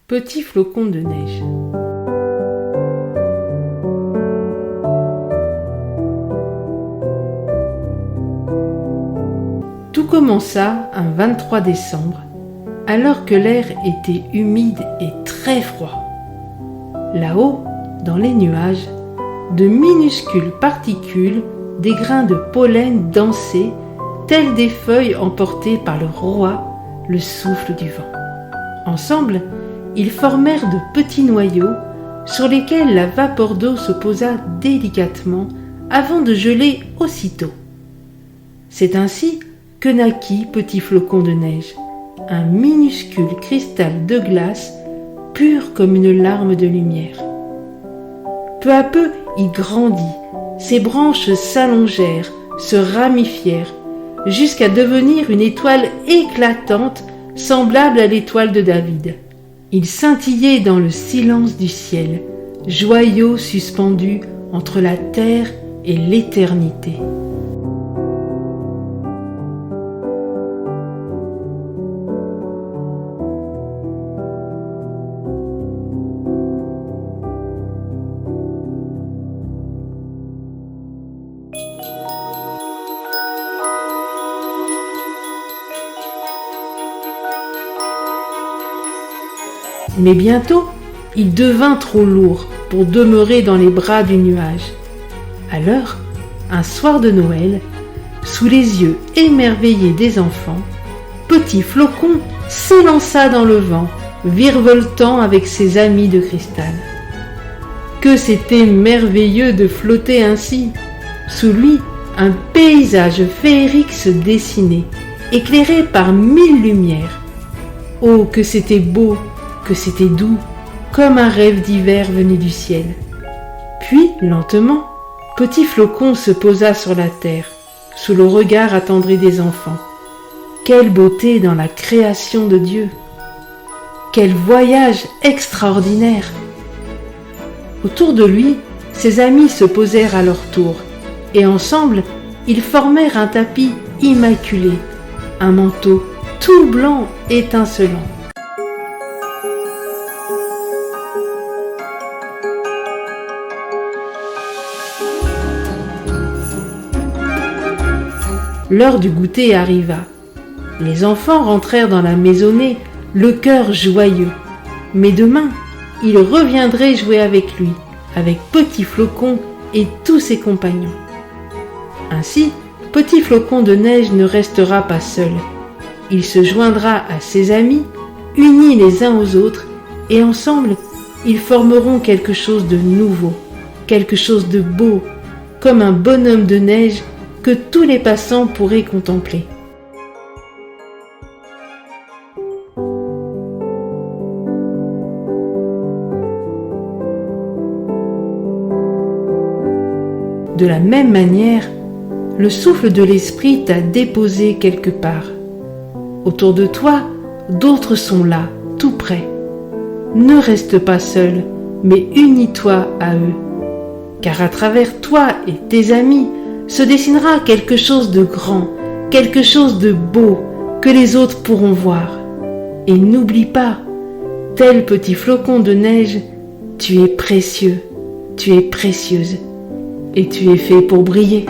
Petit flocon de neige. Tout commença un 23 décembre, alors que l'air était humide et très froid. Là-haut, dans les nuages, de minuscules particules, des grains de pollen dansaient, tels des feuilles emportées par le roi, le souffle du vent. Ensemble, ils formèrent de petits noyaux sur lesquels la vapeur d'eau se posa délicatement avant de geler aussitôt. C'est ainsi que naquit Petit flocon de neige, un minuscule cristal de glace pur comme une larme de lumière. Peu à peu, il grandit, ses branches s'allongèrent, se ramifièrent, jusqu'à devenir une étoile éclatante semblable à l'étoile de David. Il scintillait dans le silence du ciel, joyau suspendu entre la terre et l'éternité. Mais bientôt, il devint trop lourd pour demeurer dans les bras du nuage. Alors, un soir de Noël, sous les yeux émerveillés des enfants, Petit flocon s'élança dans le vent, virevoltant avec ses amis de cristal. Que c'était merveilleux de flotter ainsi! Sous lui, un paysage féerique se dessinait, éclairé par 1000 lumières. Oh, que c'était beau! Que c'était doux, comme un rêve d'hiver venu du ciel. Puis, lentement, Petit flocon se posa sur la terre, sous le regard attendri des enfants. Quelle beauté dans la création de Dieu! Quel voyage extraordinaire! Autour de lui, ses amis se posèrent à leur tour, et ensemble, ils formèrent un tapis immaculé, un manteau tout blanc étincelant. L'heure du goûter arriva. Les enfants rentrèrent dans la maisonnée, le cœur joyeux. Mais demain, ils reviendraient jouer avec lui, avec Petit flocon et tous ses compagnons. Ainsi, Petit flocon de neige ne restera pas seul. Il se joindra à ses amis, unis les uns aux autres, et ensemble, ils formeront quelque chose de nouveau, quelque chose de beau, comme un bonhomme de neige que tous les passants pourraient contempler. De la même manière, le souffle de l'esprit t'a déposé quelque part. Autour de toi, d'autres sont là, tout près. Ne reste pas seul, mais unis-toi à eux. Car à travers toi et tes amis, se dessinera quelque chose de grand, quelque chose de beau que les autres pourront voir. Et n'oublie pas, tel Petit flocon de neige, tu es précieux, tu es précieuse et tu es fait pour briller.